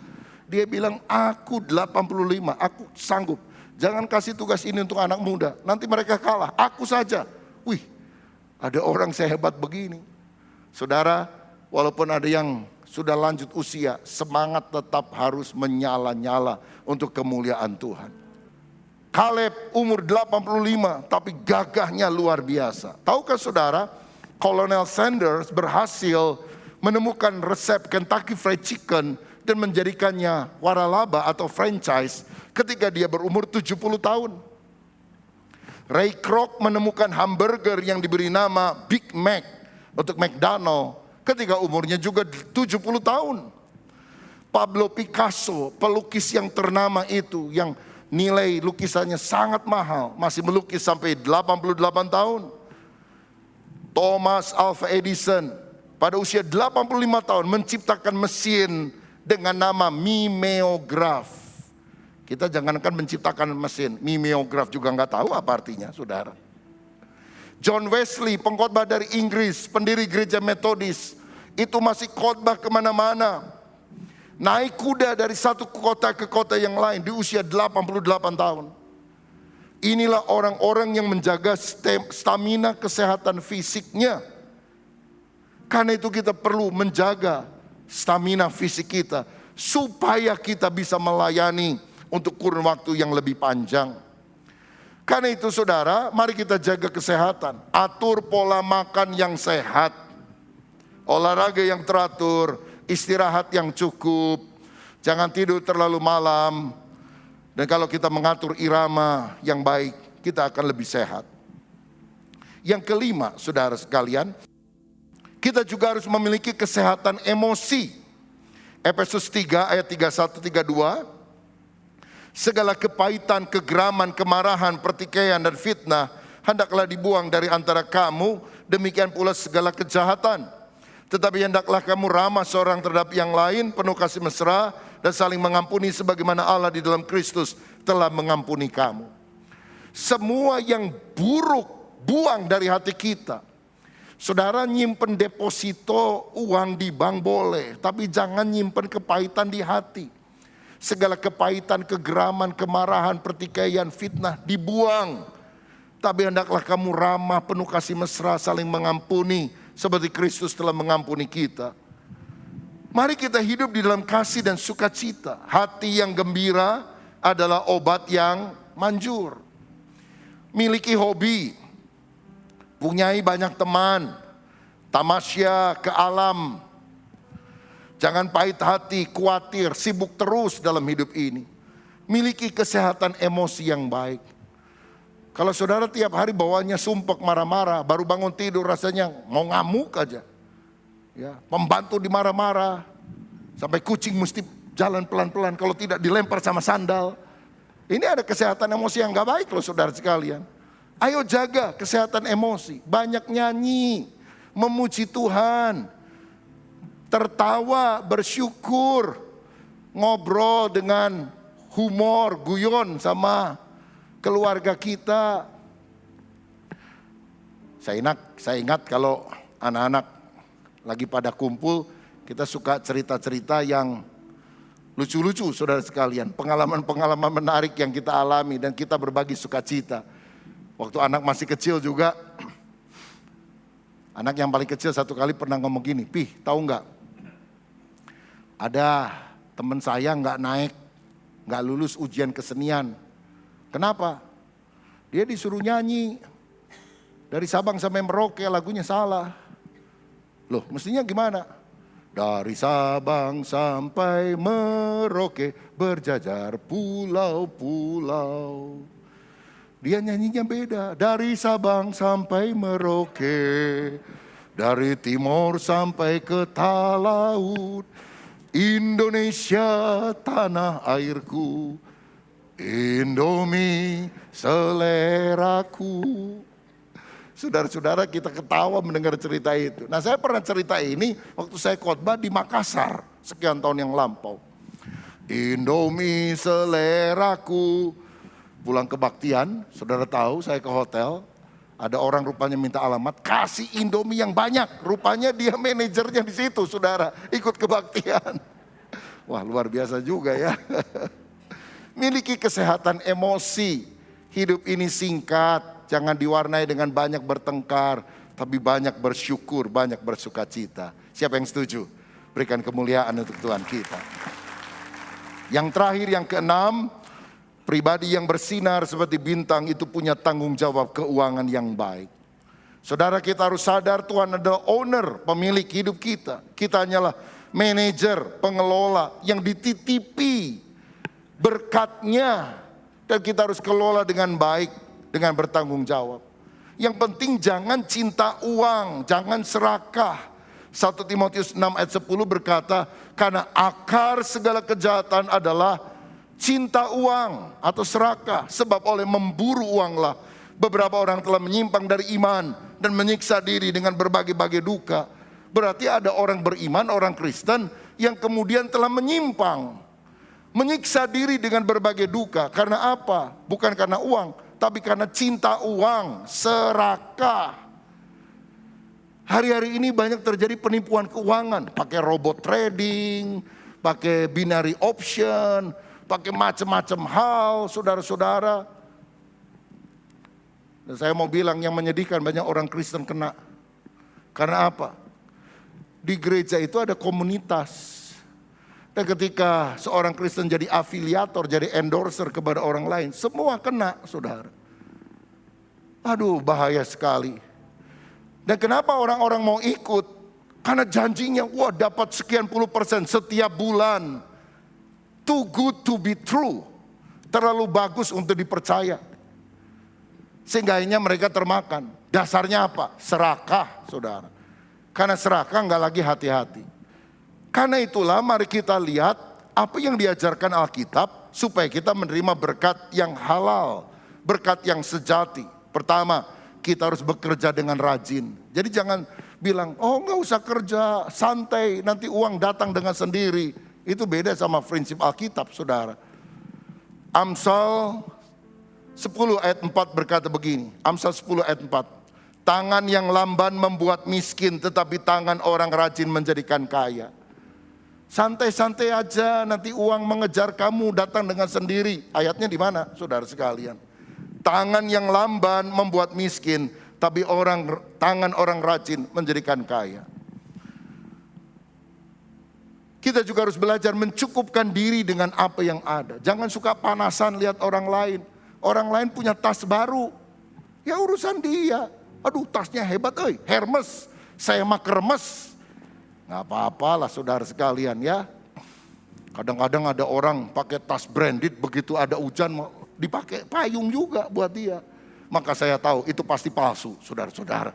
Dia bilang, aku 85, aku sanggup. Jangan kasih tugas ini untuk anak muda, nanti mereka kalah, aku saja. Wih, ada orang sehebat begini. Saudara, walaupun ada yang sudah lanjut usia, semangat tetap harus menyala-nyala untuk kemuliaan Tuhan. Kaleb umur 85 tapi gagahnya luar biasa. Tahukah saudara, Kolonel Sanders berhasil menemukan resep Kentucky Fried Chicken dan menjadikannya waralaba atau franchise ketika dia berumur 70 tahun. Ray Kroc menemukan hamburger yang diberi nama Big Mac untuk McDonald ketika umurnya juga 70 tahun. Pablo Picasso, pelukis yang ternama itu, yang nilai lukisannya sangat mahal, masih melukis sampai 88 tahun. Thomas Alva Edison pada usia 85 tahun menciptakan mesin dengan nama mimeograf. Kita jangankan menciptakan mesin, mimeograf juga nggak tahu apa artinya, saudara. John Wesley, pengkhotbah dari Inggris, pendiri gereja Metodis, itu masih khotbah kemana-mana. Naik kuda dari satu kota ke kota yang lain di usia 88 tahun. Inilah orang-orang yang menjaga stamina kesehatan fisiknya. Karena itu kita perlu menjaga stamina fisik kita, supaya kita bisa melayani untuk kurun waktu yang lebih panjang. Karena itu saudara, mari kita jaga kesehatan. Atur pola makan yang sehat. Olahraga yang teratur, istirahat yang cukup, jangan tidur terlalu malam. Dan kalau kita mengatur irama yang baik, kita akan lebih sehat. Yang kelima, saudara sekalian, kita juga harus memiliki kesehatan emosi. Efesus 3 ayat 31-32, segala kepahitan, kegeraman, kemarahan, pertikaian, dan fitnah hendaklah dibuang dari antara kamu, demikian pula segala kejahatan. Tetapi hendaklah kamu ramah seorang terhadap yang lain, penuh kasih mesra, dan saling mengampuni sebagaimana Allah di dalam Kristus telah mengampuni kamu. Semua yang buruk buang dari hati kita. Saudara, nyimpen deposito uang di bank boleh, tapi jangan nyimpen kepahitan di hati. Segala kepahitan, kegeraman, kemarahan, pertikaian, fitnah dibuang. Tapi hendaklah kamu ramah, penuh kasih mesra, saling mengampuni seperti Kristus telah mengampuni kita. Mari kita hidup di dalam kasih dan sukacita. Hati yang gembira adalah obat yang manjur. Miliki hobi, punyai banyak teman, tamasya ke alam. Jangan pahit hati, khawatir, sibuk terus dalam hidup ini. Miliki kesehatan emosi yang baik. Kalau saudara tiap hari bawaannya sumpek, marah-marah, baru bangun tidur rasanya mau ngamuk aja. Ya, pembantu dimarah-marah, sampai kucing mesti jalan pelan-pelan, kalau tidak dilempar sama sandal. Ini ada kesehatan emosi yang gak baik loh saudara sekalian. Ayo jaga kesehatan emosi, banyak nyanyi, memuji Tuhan, tertawa, bersyukur, ngobrol dengan humor, guyon sama keluarga kita. Saya ingat kalau anak-anak lagi pada kumpul, kita suka cerita-cerita yang lucu-lucu saudara sekalian. Pengalaman-pengalaman menarik yang kita alami dan kita berbagi sukacita. Waktu anak masih kecil juga, anak yang paling kecil satu kali pernah ngomong gini, "Pih, tahu nggak? Ada teman saya nggak lulus ujian kesenian. Kenapa? Dia disuruh nyanyi dari Sabang sampai Merauke, lagunya salah. Loh, mestinya gimana? Dari Sabang sampai Merauke berjajar pulau-pulau. Dia nyanyinya beda. Dari Sabang sampai Merauke, dari timur sampai ke Talaut, Indonesia tanah airku, Indomie seleraku. Saudara-saudara, kita ketawa mendengar cerita itu. Nah, saya pernah cerita ini waktu saya khotbah di Makassar sekian tahun yang lampau. Indomie seleraku. Pulang kebaktian, saudara tahu saya ke hotel, ada orang rupanya minta alamat, kasih Indomie yang banyak. Rupanya dia manajernya di situ, saudara, ikut kebaktian. Wah, luar biasa juga ya. Miliki kesehatan emosi. Hidup ini singkat, jangan diwarnai dengan banyak bertengkar, tapi banyak bersyukur, banyak bersukacita. Siapa yang setuju? Berikan kemuliaan untuk Tuhan kita. Yang terakhir, yang keenam, pribadi yang bersinar seperti bintang itu punya tanggung jawab keuangan yang baik. Saudara, kita harus sadar Tuhan adalah owner, pemilik hidup kita. Kita hanyalah manajer, pengelola yang dititipi berkatnya. Dan kita harus kelola dengan baik, dengan bertanggung jawab. Yang penting jangan cinta uang, jangan serakah. 1 Timotius 6 ayat 10 berkata, karena akar segala kejahatan adalah cinta uang atau serakah. Sebab oleh memburu uanglah beberapa orang telah menyimpang dari iman dan menyiksa diri dengan berbagai-bagai duka. Berarti ada orang beriman, orang Kristen yang kemudian telah menyimpang. Menyiksa diri dengan berbagai duka. Karena apa? Bukan karena uang, tapi karena cinta uang, serakah. Hari-hari ini banyak terjadi penipuan keuangan. Pakai robot trading, pakai binary option, pakai macam-macam hal, saudara-saudara. Dan saya mau bilang yang menyedihkan banyak orang Kristen kena. Karena apa? Di gereja itu ada komunitas. Dan ketika seorang Kristen jadi afiliator, jadi endorser kepada orang lain, semua kena, saudara. Aduh, bahaya sekali. Dan kenapa orang-orang mau ikut? Karena janjinya, wah dapat sekian puluh persen setiap bulan. Too good to be true. Terlalu bagus untuk dipercaya. Sehingga akhirnya mereka termakan. Dasarnya apa? Serakah, saudara. Karena serakah nggak lagi hati-hati. Karena itulah mari kita lihat apa yang diajarkan Alkitab supaya kita menerima berkat yang halal, berkat yang sejati. Pertama, kita harus bekerja dengan rajin. Jadi jangan bilang, oh nggak usah kerja, santai, nanti uang datang dengan sendiri. Itu beda sama prinsip Alkitab, saudara. Amsal 10 ayat 4 berkata begini, Amsal 10 ayat 4. Tangan yang lamban membuat miskin, tetapi tangan orang rajin menjadikan kaya. Santai-santai aja, nanti uang mengejar kamu datang dengan sendiri. Ayatnya di mana, saudara sekalian? Tangan yang lamban membuat miskin, tapi tangan orang rajin menjadikan kaya. Kita juga harus belajar mencukupkan diri dengan apa yang ada. Jangan suka panasan lihat orang lain. Orang lain punya tas baru, ya urusan dia. Aduh, tasnya hebat, Hermes, saya mah kermes. Nggak apa-apalah saudara sekalian ya. Kadang-kadang ada orang pakai tas branded, begitu ada hujan dipakai payung juga buat dia. Maka saya tahu itu pasti palsu, saudara-saudara.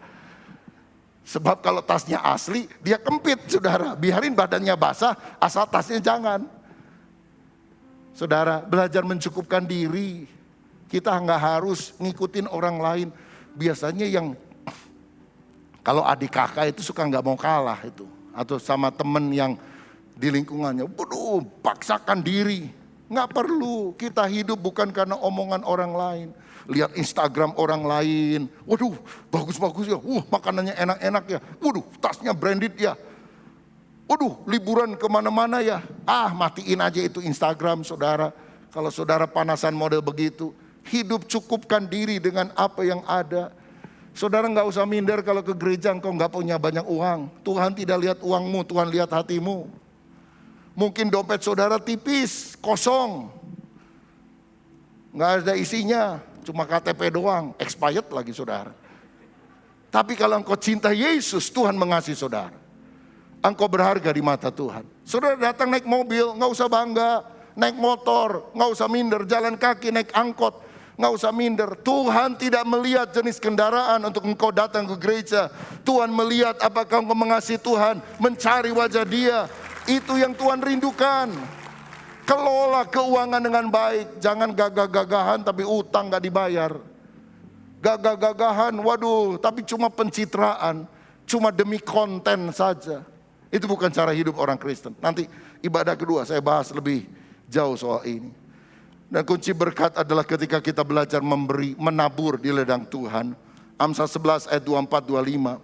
Sebab kalau tasnya asli, dia kempit, saudara. Biarin badannya basah, asal tasnya jangan. Saudara, belajar mencukupkan diri. Kita nggak harus ngikutin orang lain. Biasanya yang, kalau adik kakak itu suka nggak mau kalah itu. Atau sama temen yang di lingkungannya, waduh, paksakan diri. Nggak perlu, kita hidup bukan karena omongan orang lain. Lihat Instagram orang lain, waduh bagus-bagus ya, makanannya enak-enak ya, waduh tasnya branded ya, waduh liburan kemana-mana ya. Matiin aja itu Instagram, saudara. Kalau saudara panasan model begitu, hidup cukupkan diri dengan apa yang ada. Saudara nggak usah minder kalau ke gereja engkau nggak punya banyak uang. Tuhan tidak lihat uangmu, Tuhan lihat hatimu. Mungkin dompet saudara tipis, kosong, nggak ada isinya, cuma KTP doang, expired lagi saudara. Tapi kalau engkau cinta Yesus, Tuhan mengasihi saudara. engkau berharga di mata Tuhan. Saudara datang naik mobil, nggak usah bangga. Naik motor, nggak usah minder. Jalan kaki, naik angkot, nggak usah minder. Tuhan tidak melihat jenis kendaraan untuk engkau datang ke gereja. Tuhan melihat apakah engkau mengasihi Tuhan, mencari wajah Dia. Itu yang Tuhan rindukan. Kelola keuangan dengan baik. Jangan gagah-gagahan tapi utang gak dibayar. Gagah-gagahan, waduh, tapi cuma pencitraan. Cuma demi konten saja. Itu bukan cara hidup orang Kristen. Nanti ibadah kedua saya bahas lebih jauh soal ini. Dan kunci berkat adalah ketika kita belajar memberi, menabur di ladang Tuhan. Amsal 11 ayat 24-25.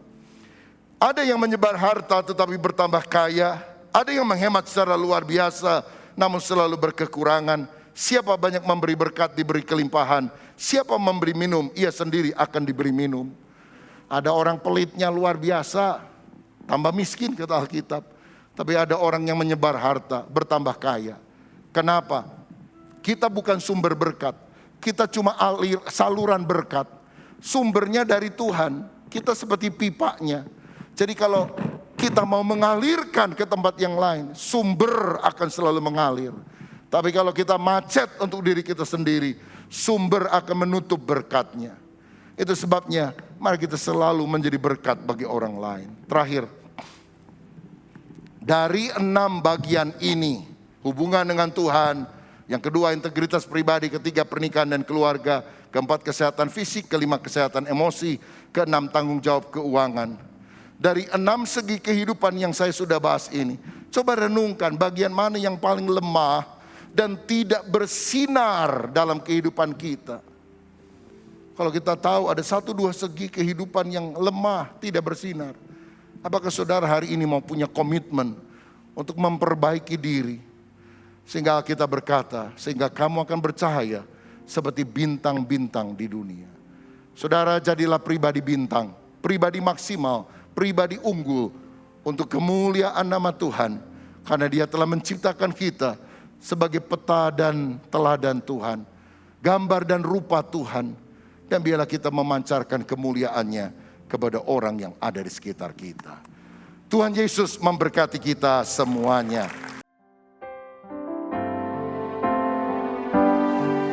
Ada yang menyebar harta tetapi bertambah kaya. Ada yang menghemat secara luar biasa namun selalu berkekurangan. Siapa banyak memberi berkat diberi kelimpahan. Siapa memberi minum ia sendiri akan diberi minum. Ada orang pelitnya luar biasa, tambah miskin kata Alkitab. Tapi ada orang yang menyebar harta bertambah kaya. Kenapa? Kita bukan sumber berkat. Kita cuma saluran berkat. Sumbernya dari Tuhan. Kita seperti pipanya. Jadi kalau kita mau mengalirkan ke tempat yang lain, sumber akan selalu mengalir. Tapi kalau kita macet untuk diri kita sendiri, sumber akan menutup berkatnya. Itu sebabnya mari kita selalu menjadi berkat bagi orang lain. Terakhir, dari 6 bagian ini, hubungan dengan Tuhan, yang kedua integritas pribadi, ketiga pernikahan dan keluarga, keempat kesehatan fisik, kelima kesehatan emosi, keenam tanggung jawab keuangan. Dari 6 segi kehidupan yang saya sudah bahas ini, coba renungkan bagian mana yang paling lemah dan tidak bersinar dalam kehidupan kita. Kalau kita tahu ada 1-2 segi kehidupan yang lemah, tidak bersinar. Apakah saudara hari ini mau punya komitmen untuk memperbaiki diri? Sehingga kita berkata, sehingga kamu akan bercahaya seperti bintang-bintang di dunia. Saudara jadilah pribadi bintang, pribadi maksimal, pribadi unggul untuk kemuliaan nama Tuhan. Karena Dia telah menciptakan kita sebagai peta dan teladan Tuhan. Gambar dan rupa Tuhan. Dan biarlah kita memancarkan kemuliaannya kepada orang yang ada di sekitar kita. Tuhan Yesus memberkati kita semuanya.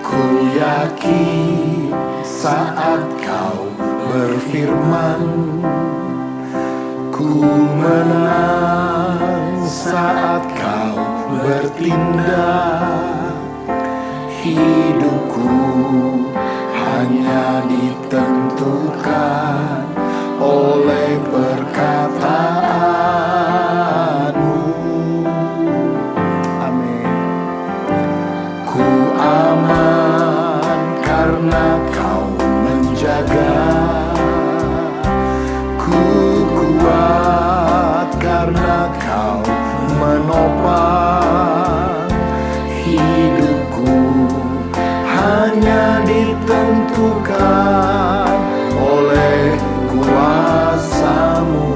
Ku yakin saat kau berfirman, ku menang saat kau bertindak. Hidupku hanya ditentukan oleh perkataanmu. Amin. Ku aman karena kau menjaga. Ku kuat karena kau menopang. Hidupku hanya ditentukan oleh kuasa-Mu.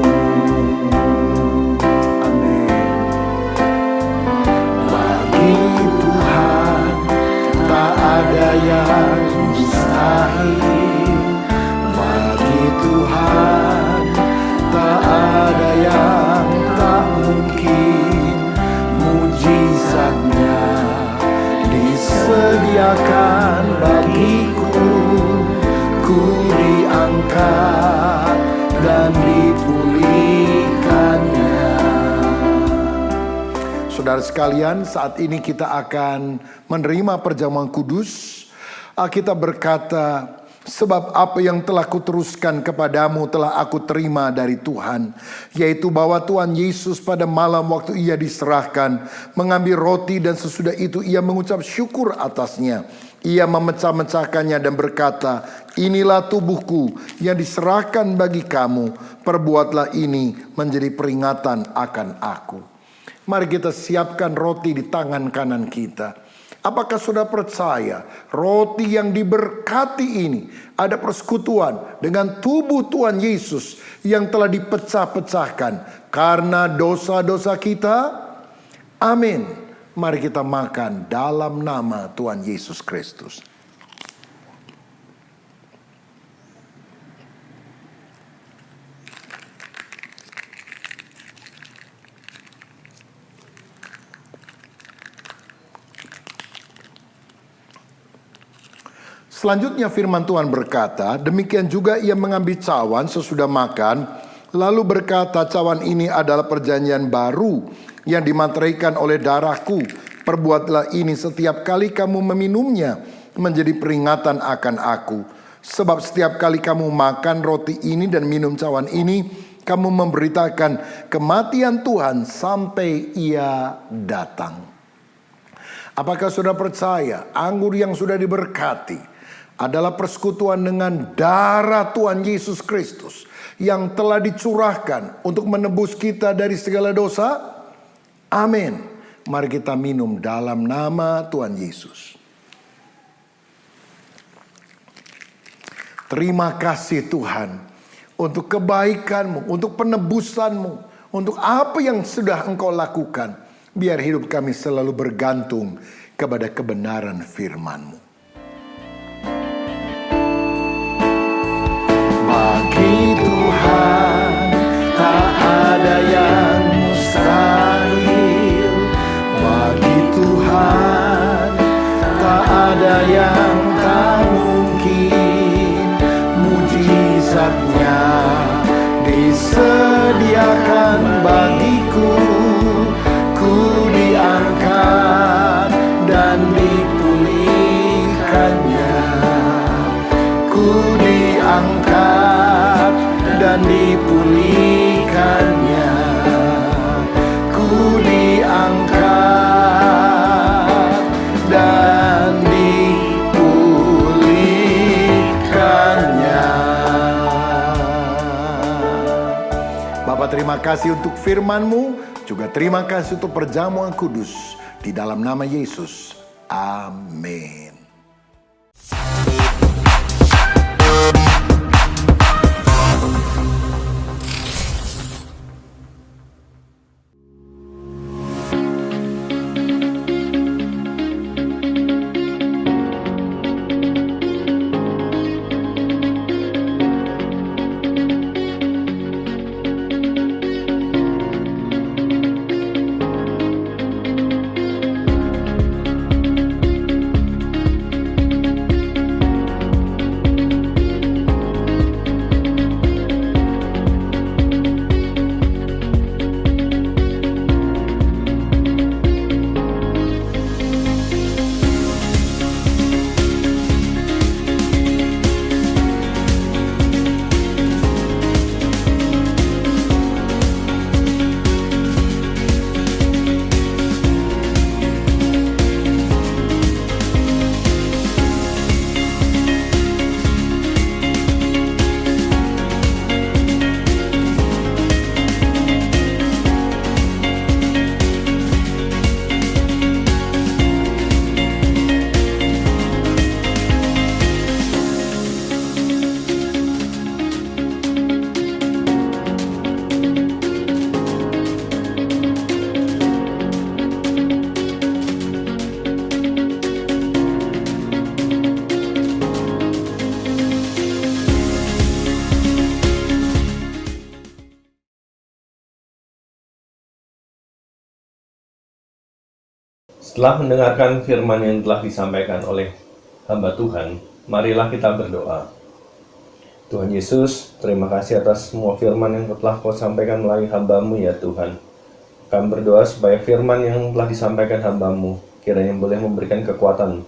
Amin. Bagi Tuhan tak ada yang mustahil. Bagi Tuhan tak ada yang tak mungkin. Mujizatnya disediakan bagiku. Ku diangkat dan dipulihkannya. Saudara sekalian, saat ini kita akan menerima perjamuan kudus. Alkitab berkata, sebab apa yang telah kuteruskan kepadamu telah aku terima dari Tuhan, yaitu bahwa Tuhan Yesus pada malam waktu Ia diserahkan, mengambil roti dan sesudah itu Ia mengucap syukur atasnya. Ia memecah-mecahkannya dan berkata, inilah tubuhku yang diserahkan bagi kamu, perbuatlah ini menjadi peringatan akan aku. Mari kita siapkan roti di tangan kanan kita. Apakah sudah percaya roti yang diberkati ini ada persekutuan dengan tubuh Tuhan Yesus yang telah dipecah-pecahkan karena dosa-dosa kita? Amin. Mari kita makan dalam nama Tuhan Yesus Kristus. Selanjutnya firman Tuhan berkata, demikian juga ia mengambil cawan sesudah makan, lalu berkata, cawan ini adalah perjanjian baru yang dimateraikan oleh darahku. Perbuatlah ini setiap kali kamu meminumnya, menjadi peringatan akan aku. Sebab setiap kali kamu makan roti ini dan minum cawan ini, kamu memberitakan kematian Tuhan sampai ia datang. Apakah saudara percaya anggur yang sudah diberkati adalah persekutuan dengan darah Tuhan Yesus Kristus yang telah dicurahkan untuk menebus kita dari segala dosa? Amin. Mari kita minum dalam nama Tuhan Yesus. Terima kasih Tuhan untuk kebaikan-Mu, untuk penebusan-Mu, untuk apa yang sudah Engkau lakukan. Biar hidup kami selalu bergantung kepada kebenaran firman-Mu. Bagi Tuhan tak ada yang mustahil. Bagi Tuhan tak ada yang tak mungkin. Mujizatnya disediakan bagiku. Ku diangkat dan dipulihkannya. Ku diangkat dan dipulihkannya. Ku diangkat dan dipulihkannya. Bapa, terima kasih untuk firman-Mu, juga terima kasih untuk perjamuan kudus. Di dalam nama Yesus, amin. Setelah mendengarkan firman yang telah disampaikan oleh hamba Tuhan, marilah kita berdoa. Tuhan Yesus, terima kasih atas semua firman yang telah Kau sampaikan melalui hamba-Mu ya Tuhan. Kami berdoa supaya firman yang telah disampaikan hamba-Mu kiranya boleh memberikan kekuatan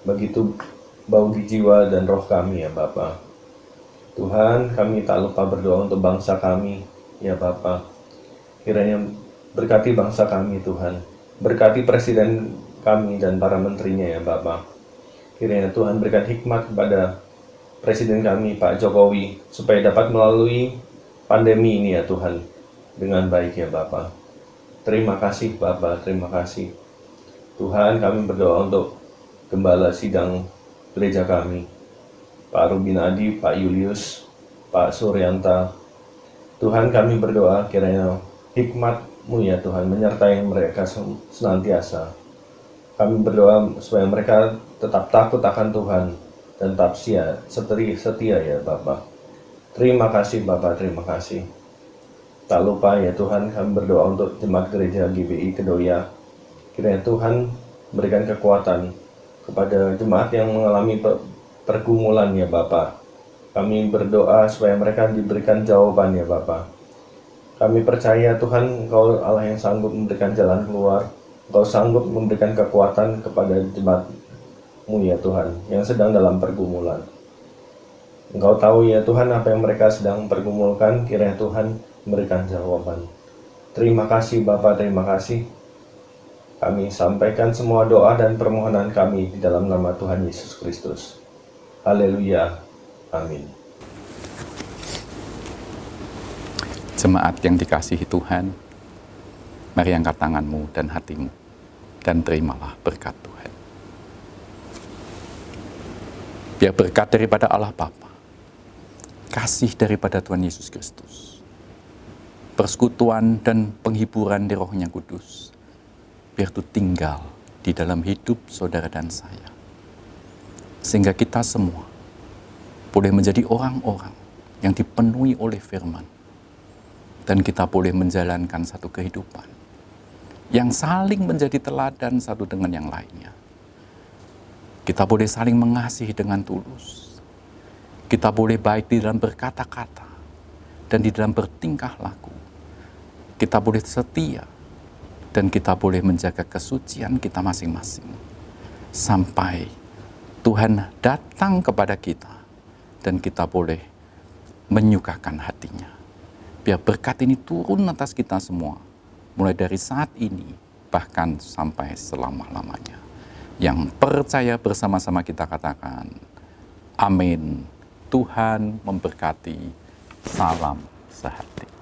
begitu bagi jiwa dan roh kami ya Bapa. Tuhan, kami tak lupa berdoa untuk bangsa kami ya Bapa. Kiranya berkati bangsa kami Tuhan. Berkati presiden kami dan para menterinya ya Bapak. Kiranya Tuhan berikan hikmat kepada presiden kami Pak Jokowi supaya dapat melalui pandemi ini ya Tuhan dengan baik ya Bapak. Terima kasih Bapak, terima kasih. Tuhan, kami berdoa untuk gembala sidang gereja kami, Pak Rubin Adi, Pak Julius, Pak Suryanta. Tuhan, kami berdoa kiranya hikmat-Mu ya Tuhan menyertai mereka senantiasa. Kami berdoa supaya mereka tetap takut akan Tuhan dan tetap setia ya Bapak. Terima kasih Bapak, terima kasih. Tak lupa ya Tuhan, kami berdoa untuk jemaat gereja GBI Kedoya. Kiranya Tuhan berikan kekuatan kepada jemaat yang mengalami pergumulan ya Bapa. Kami berdoa supaya mereka diberikan jawaban ya Bapa. Kami percaya Tuhan, Engkau Allah yang sanggup memberikan jalan keluar. Engkau sanggup memberikan kekuatan kepada jemaat-Mu ya Tuhan, yang sedang dalam pergumulan. Engkau tahu ya Tuhan apa yang mereka sedang pergumulkan, kiranya Tuhan memberikan jawaban. Terima kasih Bapa, terima kasih. Kami sampaikan semua doa dan permohonan kami di dalam nama Tuhan Yesus Kristus. Haleluya. Amin. Jemaat yang dikasihi Tuhan, mari angkat tanganmu dan hatimu, dan terimalah berkat Tuhan. Biar berkat daripada Allah Bapa, kasih daripada Tuhan Yesus Kristus, persekutuan dan penghiburan di Roh-Nya Kudus, biar itu tinggal di dalam hidup saudara dan saya. Sehingga kita semua boleh menjadi orang-orang yang dipenuhi oleh firman. Dan kita boleh menjalankan satu kehidupan yang saling menjadi teladan satu dengan yang lainnya. Kita boleh saling mengasihi dengan tulus. Kita boleh baik di dalam berkata-kata dan di dalam bertingkah laku. Kita boleh setia dan kita boleh menjaga kesucian kita masing-masing. Sampai Tuhan datang kepada kita dan kita boleh menyukakan hatinya. Biar berkat ini turun atas kita semua, mulai dari saat ini, bahkan sampai selama-lamanya. Yang percaya bersama-sama kita katakan, amin. Tuhan memberkati. Salam sehati.